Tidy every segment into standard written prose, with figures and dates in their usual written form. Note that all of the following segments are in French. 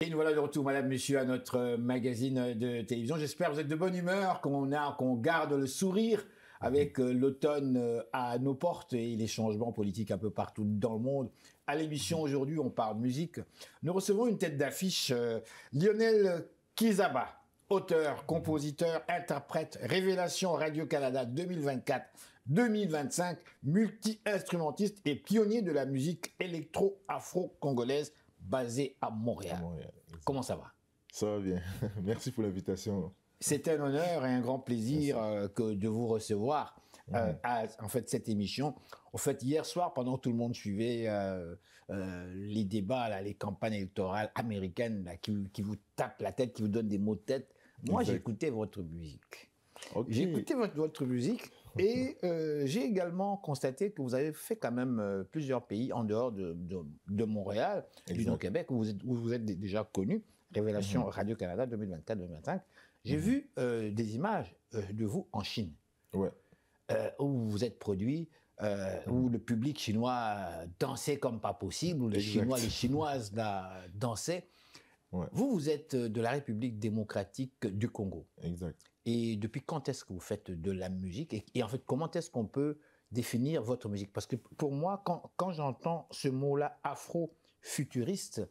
Et nous voilà de retour, madame, monsieur, à notre magazine de télévision. J'espère que vous êtes de bonne humeur, qu'on garde le sourire avec l'automne à nos portes et les changements politiques un peu partout dans le monde. À l'émission aujourd'hui, on parle musique. Nous recevons une tête d'affiche, Lionel Kizaba, auteur, compositeur, interprète, révélation Radio-Canada 2024-2025, multi-instrumentiste et pionnier de la musique électro-afro-congolaise basé à Montréal. Comment ça va? Ça va bien. Merci pour l'invitation. C'est un honneur et un grand plaisir de vous recevoir à en fait, cette émission. En fait, hier soir, pendant que tout le monde suivait les débats, là, les campagnes électorales américaines là, qui vous tapent la tête, qui vous donnent des mots de tête, moi, j'écoutais votre musique. Okay. J'ai écouté votre musique et j'ai également constaté que vous avez fait quand même plusieurs pays en dehors de Montréal, du Québec, où vous êtes déjà connu, Révélation Radio-Canada 2024-2025. J'ai vu des images de vous en Chine, où vous êtes produit, où le public chinois dansait comme pas possible, où les Chinoises là, dansaient. Vous êtes de la République démocratique du Congo. Exact. Et depuis quand est-ce que vous faites de la musique et en fait, comment est-ce qu'on peut définir votre musique? Parce que pour moi, quand j'entends ce mot-là, afro-futuriste,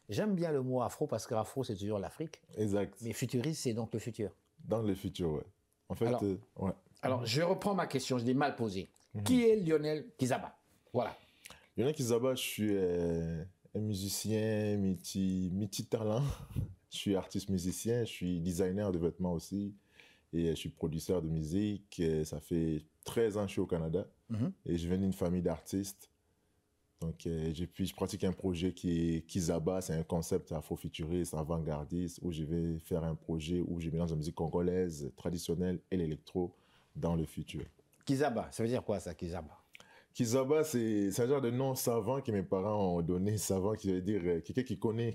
j'aime bien le mot afro parce qu'afro, c'est toujours l'Afrique. Exact. Mais futuriste, c'est donc le futur. Dans le futur, En fait, alors, je reprends ma question, je l'ai mal posée. Qui est Lionel Kizaba? Voilà. Lionel Kizaba, je suis un musicien multi-talent. Je suis artiste musicien, je suis designer de vêtements aussi et je suis producteur de musique. Ça fait 13 ans que je suis au Canada et je viens d'une famille d'artistes. Donc, je pratique un projet qui est Kizaba, c'est un concept afro-futuriste, avant-gardiste, où je vais faire un projet où je mélange la musique congolaise traditionnelle et l'électro dans le futur. Kizaba, ça veut dire quoi ça, Kizaba? Kizaba, c'est un genre de nom savant que mes parents ont donné, savant, qui veut dire quelqu'un qui connaît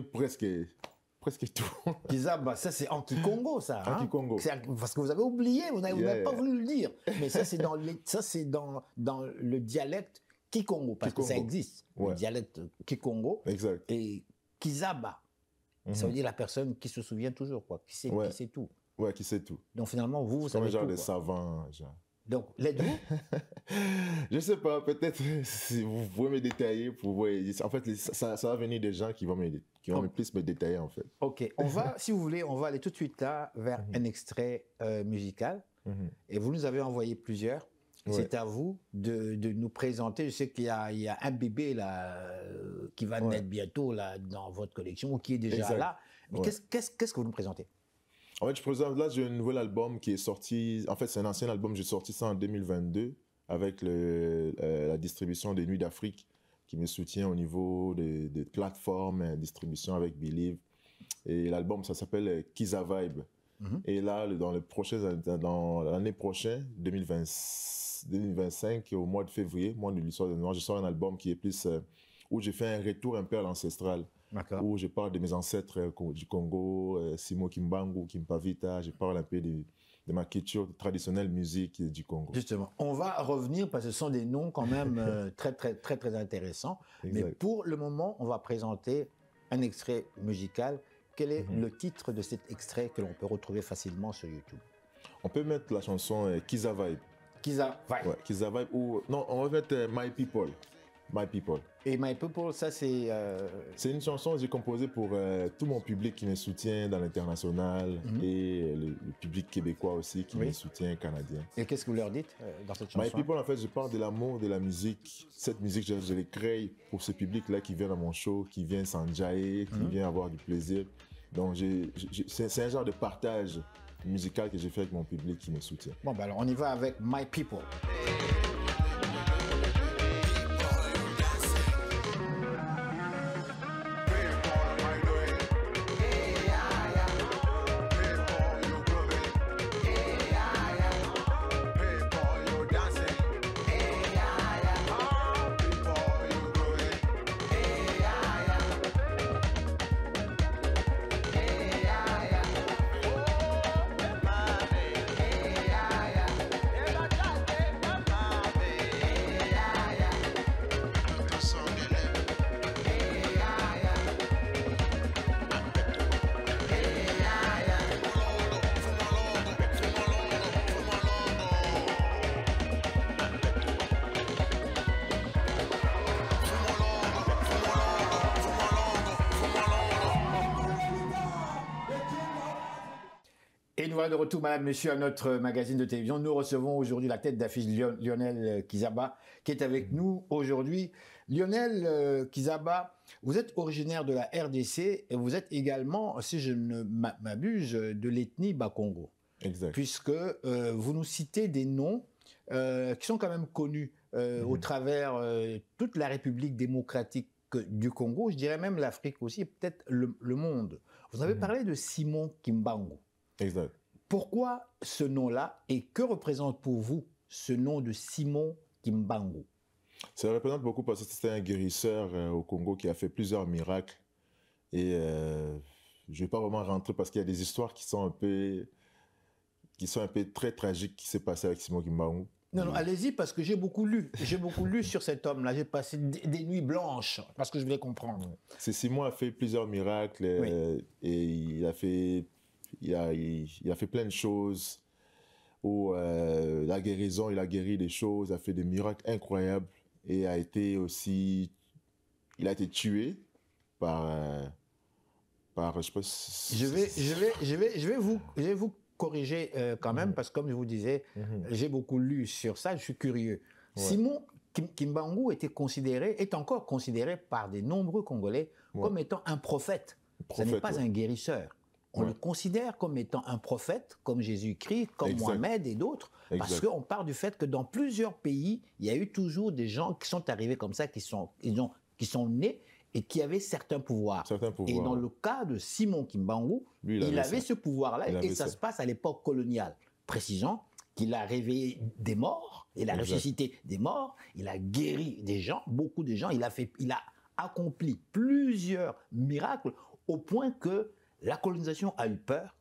presque tout. Kizaba, ça c'est Anti-Congo, ça. Anti-Congo. Parce que vous avez oublié, vous n'avez pas voulu le dire. Mais ça c'est dans le dialecte Kikongo, parce que ça existe, le dialecte Kikongo. Exact. Et Kizaba, ça veut dire la personne qui se souvient toujours, quoi, qui sait tout. Ouais, qui sait tout. Donc finalement, vous savez tout. Comme un genre de savant, genre. Donc, l'êtes-vous? Je sais pas, peut-être si vous pouvez me détailler pour voir. En fait, ça va venir des gens qui vont plus me détailler, en fait. Ok, si vous voulez, on va aller tout de suite là vers un extrait musical. Et vous nous avez envoyé plusieurs. C'est à vous de nous présenter. Je sais qu'il y a un bébé là qui va naître bientôt là dans votre collection ou qui est déjà là. Mais qu'est-ce que vous nous présentez? En fait, je présente, là, j'ai un nouvel album qui est sorti. En fait, c'est un ancien album, j'ai sorti ça en 2022 avec la distribution des Nuits d'Afrique qui me soutient au niveau des plateformes, distribution avec Believe. Et l'album, ça s'appelle Kizavibe. Et là, dans l'année prochaine, 2025, au mois de février, mois de l'histoire de Noir, je sors un album qui est plus où j'ai fait un retour un peu à l'ancestral. Où je parle de mes ancêtres du Congo, Simo Kimbangu, Kimpavita, je parle un peu de ma culture traditionnelle musique du Congo. Justement, on va revenir parce que ce sont des noms quand même très intéressants. Exact. Mais pour le moment, on va présenter un extrait musical. Quel est le titre de cet extrait que l'on peut retrouver facilement sur YouTube? On peut mettre la chanson Kizavibe. Kizavibe. Ouais, Kizavibe ou... Non, on va mettre My People. My People. Et My People, ça c'est... C'est une chanson que j'ai composée pour tout mon public qui me soutient dans l'international et le public québécois aussi qui me soutient, canadien. Et qu'est-ce que vous leur dites dans cette chanson? My People, en fait, je parle de l'amour de la musique. Cette musique, je l'ai créée pour ce public-là qui vient dans mon show, qui vient s'enjailler, qui vient avoir du plaisir. Donc, c'est un genre de partage musical que j'ai fait avec mon public qui me soutient. Bon, ben alors on y va avec My People. voilà de retour, madame, monsieur, à notre magazine de télévision. Nous recevons aujourd'hui la tête d'affiche Lionel Kizaba, qui est avec nous aujourd'hui. Lionel Kizaba, vous êtes originaire de la RDC et vous êtes également, si je ne m'abuse, de l'ethnie Bakongo. Exact. Puisque vous nous citez des noms qui sont quand même connus au travers toute la République démocratique du Congo, je dirais même l'Afrique aussi, et peut-être le monde. Vous avez parlé de Simon Kimbangu. Exact. Pourquoi ce nom-là et que représente pour vous ce nom de Simon Kimbangu? Ça représente beaucoup parce que c'était un guérisseur au Congo qui a fait plusieurs miracles. Et je ne vais pas vraiment rentrer parce qu'il y a des histoires qui sont un peu très tragiques qui s'est passé avec Simon Kimbangu. Non, allez-y, parce que j'ai beaucoup lu. J'ai beaucoup lu sur cet homme-là. J'ai passé des nuits blanches parce que je voulais comprendre. Simon a fait plusieurs miracles et il a fait plein de choses. La guérison, il a guéri des choses, il a fait des miracles incroyables et il a été tué par je sais pas. Je vais vous corriger quand même, parce que comme je vous disais, j'ai beaucoup lu sur ça, je suis curieux. Ouais. Simon Kimbangu est encore considéré par de nombreux Congolais comme étant un prophète. Ce n'est pas un guérisseur. On le considère comme étant un prophète, comme Jésus-Christ, comme Mohamed et d'autres, parce qu'on part du fait que dans plusieurs pays, il y a eu toujours des gens qui sont arrivés comme ça, qui sont nés et qui avaient certains pouvoirs. Et dans le cas de Simon Kimbangu, il avait ce pouvoir-là, et ça se passe à l'époque coloniale. Précisons qu'il a réveillé des morts, il a ressuscité des morts, il a guéri des gens, beaucoup de gens, il a accompli plusieurs miracles au point que la colonisation a eu peur.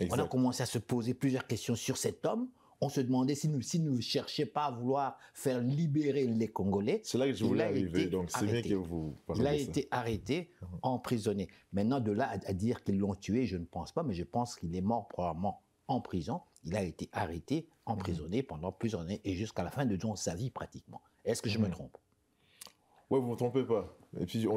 On a commencé à se poser plusieurs questions sur cet homme. On se demandait s'il ne cherchait pas à vouloir faire libérer les Congolais. C'est là que je voulais arriver, donc c'est bien que vous parlez de ça. Il a été arrêté, emprisonné. Maintenant, de là à dire qu'ils l'ont tué, je ne pense pas, mais je pense qu'il est mort probablement en prison. Il a été arrêté, emprisonné pendant plusieurs années et jusqu'à la fin de sa vie pratiquement. Est-ce que je me trompe? Oui, vous ne me trompez pas. Et puis,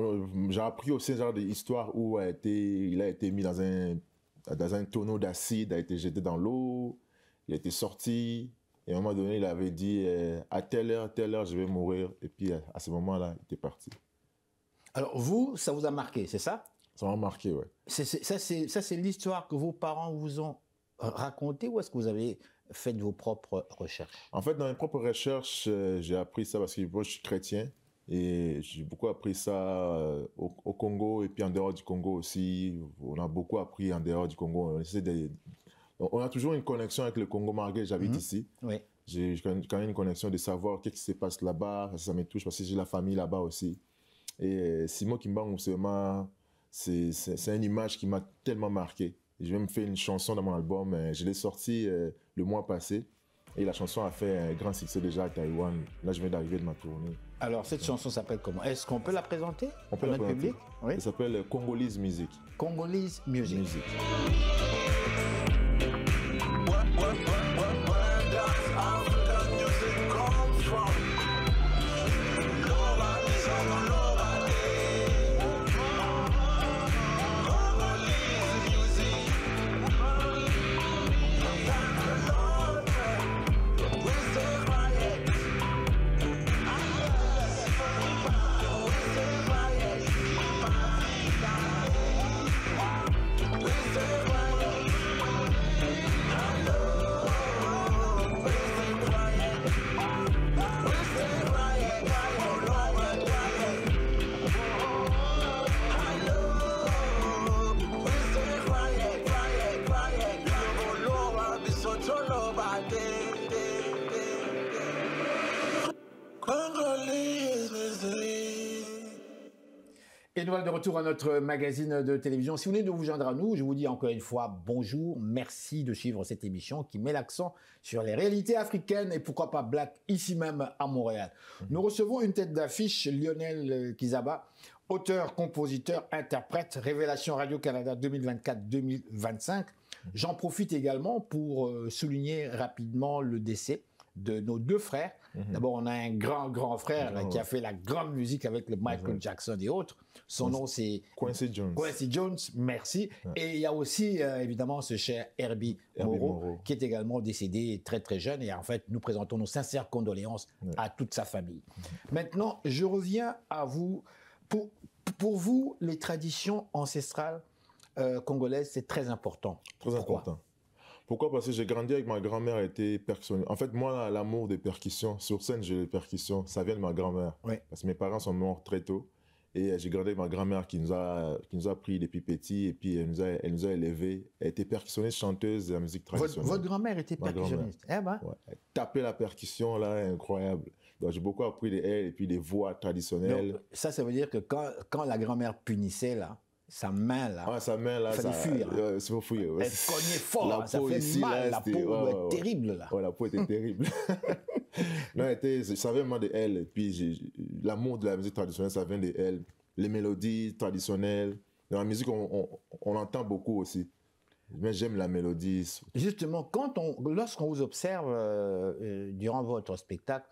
j'ai appris aussi un genre d'histoire où il a été mis dans un tonneau d'acide, a été jeté dans l'eau. Il a été sorti, et à un moment donné, il avait dit à telle heure, je vais mourir. Et puis, à ce moment-là, il était parti. Alors, vous, ça vous a marqué, c'est ça? Ça m'a marqué, oui. Ça, c'est l'histoire que vos parents vous ont racontée, ou est-ce que vous avez fait de vos propres recherches? En fait, dans mes propres recherches, j'ai appris ça parce que moi, je suis chrétien. Et j'ai beaucoup appris ça au Congo, et puis en dehors du Congo aussi. On a beaucoup appris en dehors du Congo. On a toujours une connexion avec le Congo, malgré j'habite ici. Oui. J'ai quand même une connexion de savoir qu'est-ce qui se passe là-bas. Ça me touche parce que j'ai la famille là-bas aussi. Et Simon Kimbangu, c'est une image qui m'a tellement marqué. J'ai même fait une chanson dans mon album. Je l'ai sortie le mois passé. Et la chanson a fait un grand succès déjà à Taïwan. Là, je viens d'arriver de ma tournée. Alors, cette chanson s'appelle comment? Est-ce qu'on peut la présenter? On peut la présenter. Public? Oui. Elle s'appelle Congolese Music. Congolese Music. Et nous voilà de retour à notre magazine de télévision. Si vous venez de vous joindre à nous, je vous dis encore une fois bonjour, merci de suivre cette émission qui met l'accent sur les réalités africaines et pourquoi pas black ici même à Montréal. Nous recevons une tête d'affiche, Lionel Kizaba, auteur, compositeur, interprète, Révélation Radio-Canada 2024-2025. J'en profite également pour souligner rapidement le décès de nos deux frères. D'abord, on a un grand frère là, qui a fait la grande musique avec le Michael Jackson et autres. Son nom, c'est Quincy Jones. Quincy Jones, merci. Et il y a aussi, évidemment, ce cher Herbie Moreau, qui est également décédé très, très jeune. Et en fait, nous présentons nos sincères condoléances à toute sa famille. Maintenant, je reviens à vous. Pour vous, les traditions ancestrales congolaises, c'est très important. Très important. Pourquoi? Parce que j'ai grandi avec ma grand-mère, elle était percussionniste. En fait, moi, l'amour des percussions, sur scène, j'ai les percussions, ça vient de ma grand-mère. Oui. Parce que mes parents sont morts très tôt. Et j'ai grandi avec ma grand-mère qui nous a pris depuis petits et puis elle nous a élevés. Elle était percussionniste, chanteuse de la musique traditionnelle. Votre grand-mère était percussionniste? Eh ben. Ouais. Elle tapait la percussion, là, incroyable. Donc, j'ai beaucoup appris de elle et puis des voix traditionnelles. Donc, ça veut dire que quand la grand-mère punissait, là, sa main, là, ouais, sa main, là, il fallait fuir. Hein. C'est pour fuir. Ouais. Elle cognait fort, la ça peau fait ici, mal, là, la peau est terrible, là. Ouais, la peau était terrible. Non, je savais vraiment de elle. Et puis, l'amour de la musique traditionnelle, ça vient de elle. Les mélodies traditionnelles. Dans la musique, on entend beaucoup aussi. Mais j'aime la mélodie. Justement, lorsqu'on vous observe durant votre spectacle,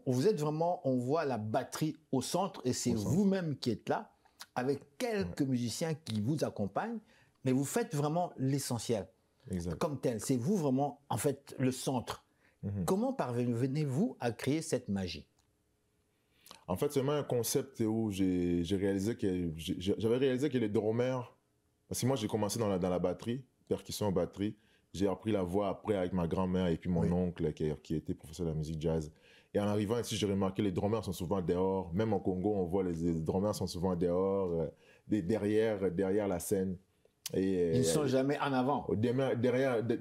vous êtes vraiment, on voit la batterie au centre et c'est vous-même qui êtes là, avec quelques musiciens qui vous accompagnent, mais vous faites vraiment l'essentiel. Exact. Comme tel, c'est vous vraiment, en fait, le centre. Comment parvenez-vous à créer cette magie? En fait, c'est vraiment un concept où j'avais réalisé que les drummers, parce que moi j'ai commencé dans la batterie, percussion batterie, j'ai appris la voix après avec ma grand-mère et puis mon oncle qui était professeur de la musique jazz. Et en arrivant ici, j'ai remarqué que les drummers sont souvent dehors. Même au Congo, on voit les drummers sont souvent dehors, derrière la scène. Et, ils ne sont jamais en avant.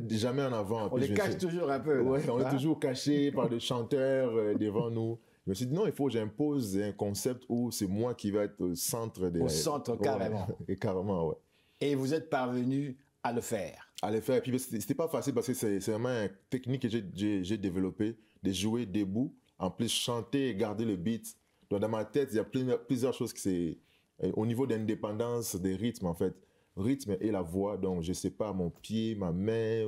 Jamais en avant. On les cache toujours un peu. Oui, on est toujours cachés par des chanteurs devant nous. Je me suis dit non, il faut que j'impose un concept où c'est moi qui vais être au centre des... Au centre, carrément. Et carrément, ouais. Et vous êtes parvenu à le faire. À le faire. Et puis, c'était pas facile parce que c'est vraiment une technique que j'ai développée, de jouer debout, en plus chanter et garder le beat. Donc, dans ma tête, il y a plusieurs choses qui c'est... Au niveau d'indépendance des rythmes, en fait. Rythme et la voix, donc je sais pas, mon pied, ma main,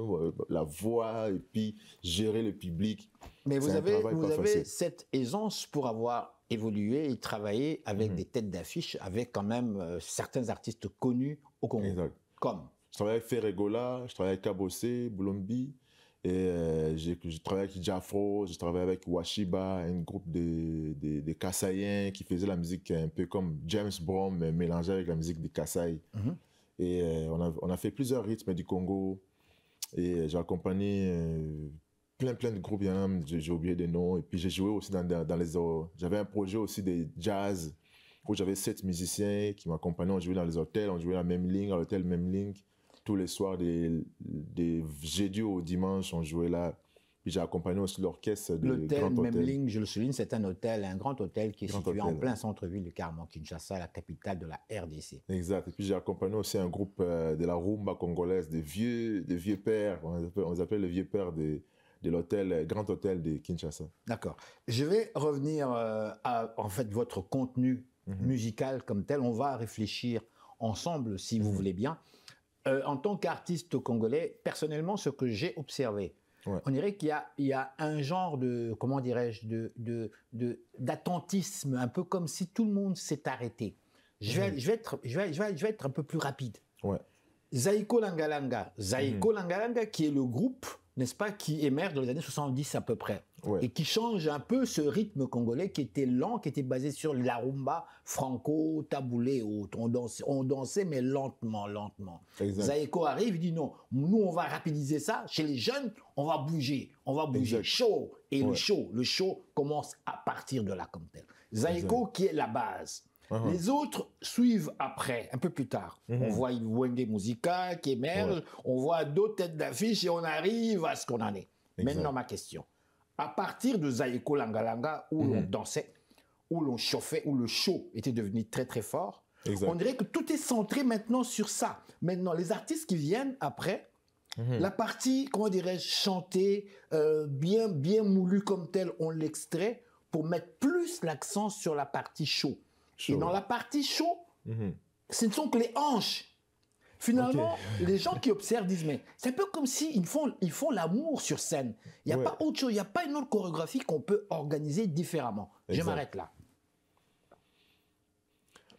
la voix, et puis gérer le public. Mais vous avez cette aisance pour avoir évolué et travaillé avec des têtes d'affiche, avec quand même certains artistes connus au Congo. Exact. Comme je travaille avec Ferregola, je travaille avec Kabossé, Boulombi, et j'ai travaillé avec Jafro, j'ai travaillé avec Washiba, un groupe de Kassaïens qui faisaient la musique un peu comme James Brown, mais mélangée avec la musique des Kassai. Et on a fait plusieurs rythmes du Congo. Et j'ai accompagné plein de groupes. J'ai oublié des noms. Et puis j'ai joué aussi dans les... J'avais un projet aussi de jazz où j'avais 7 musiciens qui m'accompagnaient. On jouait dans les hôtels, on jouait à l'hôtel Memling. Tous les soirs, des jeudi au dimanche, on jouait là. Puis j'ai accompagné aussi l'orchestre de l'hôtel Memling, je le souligne, c'est un grand hôtel qui est situé en plein centre-ville de Kinshasa, la capitale de la RDC. Exact. Et puis j'ai accompagné aussi un groupe de la rumba congolaise, des vieux pères, on les appelle les vieux pères de l'hôtel, grand hôtel de Kinshasa. D'accord. Je vais revenir à en fait votre contenu musical comme tel. On va réfléchir ensemble, si vous voulez bien. En tant qu'artiste congolais, personnellement, ce que j'ai observé, on dirait qu'il y a un genre de, comment dirais-je, d'attentisme, un peu comme si tout le monde s'est arrêté. Je vais être un peu plus rapide. Ouais. Zaïko Langalanga. Zaïko Langalanga, qui est le groupe, n'est-ce pas, qui émerge dans les années 70 à peu près. Et qui change un peu ce rythme congolais qui était lent, qui était basé sur la rumba, franco, taboulé et autres. On dansait, mais lentement. Zaïko arrive, il dit non, nous on va rapidiser ça. Chez les jeunes, on va bouger. Chaud. Et le show commence à partir de là comme tel. Zaïko qui est la base. Les autres suivent après, un peu plus tard. On voit Wenge Musica qui émerge, on voit d'autres têtes d'affiche et on arrive à ce qu'on en est. Maintenant, ma question. À partir de Zaïko Langalanga, où l'on dansait, où l'on chauffait, où le show était devenu très très fort, on dirait que tout est centré maintenant sur ça. Maintenant, les artistes qui viennent après, la partie, comment dirais-je, chantée, bien moulue comme telle, on l'extrait pour mettre plus l'accent sur la partie show. Et dans la partie show, ce ne sont que les hanches. Finalement, les gens qui observent disent, mais c'est un peu comme s'ils font l'amour sur scène. Il n'y a pas autre chose, il n'y a pas une autre chorégraphie qu'on peut organiser différemment. Je m'arrête là.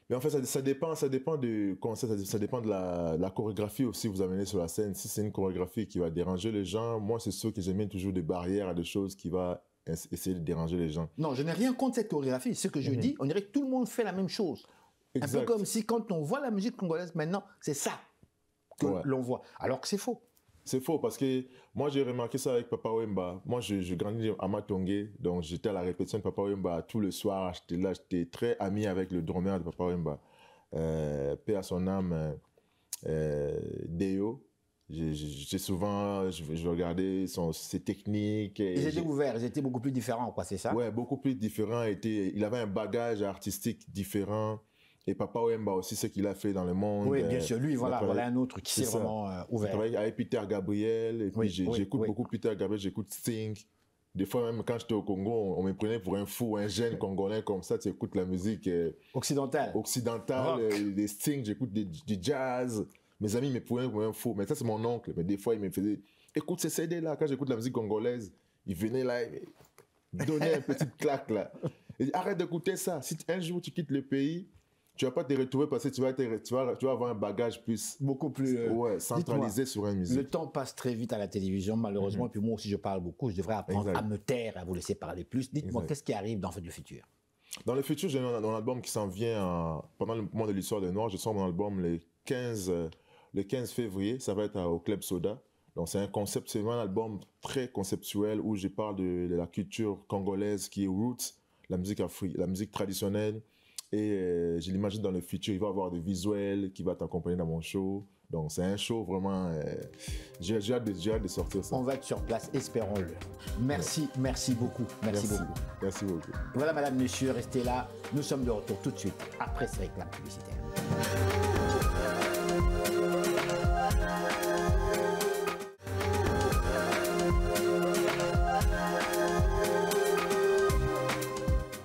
Mais en fait, ça dépend de ça dépend de la chorégraphie aussi que vous amenez sur la scène. Si c'est une chorégraphie qui va déranger les gens, moi, c'est sûr que j'amène toujours des barrières à des choses qui vont essayer de déranger les gens. Non, je n'ai rien contre cette chorégraphie. Ce que je dis, on dirait que tout le monde fait la même chose. Exact. Un peu comme si quand on voit la musique congolaise maintenant, c'est ça que l'on voit. Alors que c'est faux. C'est faux parce que moi, j'ai remarqué ça avec Papa Wemba. Moi, je grandis à Matongé, donc j'étais à la répétition de Papa Wemba tout le soir. J'étais très ami avec le drummer de Papa Wemba. Paix à son âme, Deo. J'ai souvent, je regardais ses techniques. Ils étaient ouverts, ils étaient beaucoup plus différents, quoi, c'est ça? Ouais, beaucoup plus différents. Il avait un bagage artistique différent. Et Papa Wemba aussi, ce qu'il a fait dans le monde. Oui, bien sûr, lui, voilà un autre qui s'est vraiment ouvert. Je travaille avec Peter Gabriel, et puis j'écoute beaucoup Peter Gabriel, j'écoute Sting. Des fois, même quand j'étais au Congo, on me prenait pour un fou, un jeune Congolais comme ça, tu écoutes la musique occidentale, des Sting, j'écoute du jazz. Mes amis me prenaient pour un fou, mais ça c'est mon oncle. Mais des fois, il me faisait, écoute ces CD-là, quand j'écoute la musique congolaise, il venait là, il me donnait une petite claque là. Il dit, arrête d'écouter ça, si un jour tu quittes le pays, tu vas pas te retrouver parce que tu vas avoir un bagage beaucoup plus centralisé sur une musique. Le temps passe très vite à la télévision, malheureusement. Et puis moi aussi, je parle beaucoup. Je devrais apprendre à me taire, à vous laisser parler plus. Dites-moi, qu'est-ce qui arrive dans le futur? Dans le futur, j'ai un album qui s'en vient pendant le moment de l'histoire des Noirs. Je sors mon album le 15 février. Ça va être au Club Soda. Donc c'est un album très conceptuel où je parle de la culture congolaise qui est roots, la musique traditionnelle. Et je l'imagine dans le futur, il va y avoir des visuels qui vont t'accompagner dans mon show. Donc c'est un show vraiment... j'ai hâte de sortir ça. On va être sur place, espérons-le. Merci beaucoup. Merci beaucoup. Merci beaucoup. Voilà, madame, monsieur, restez là. Nous sommes de retour tout de suite après ce réclame publicitaire.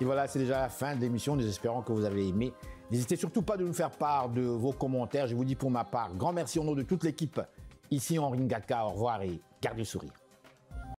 Et voilà, c'est déjà la fin de l'émission. Nous espérons que vous avez aimé. N'hésitez surtout pas de nous faire part de vos commentaires. Je vous dis pour ma part, grand merci au nom de toute l'équipe. Ici, Henri Ngaka, au revoir et gardez le sourire.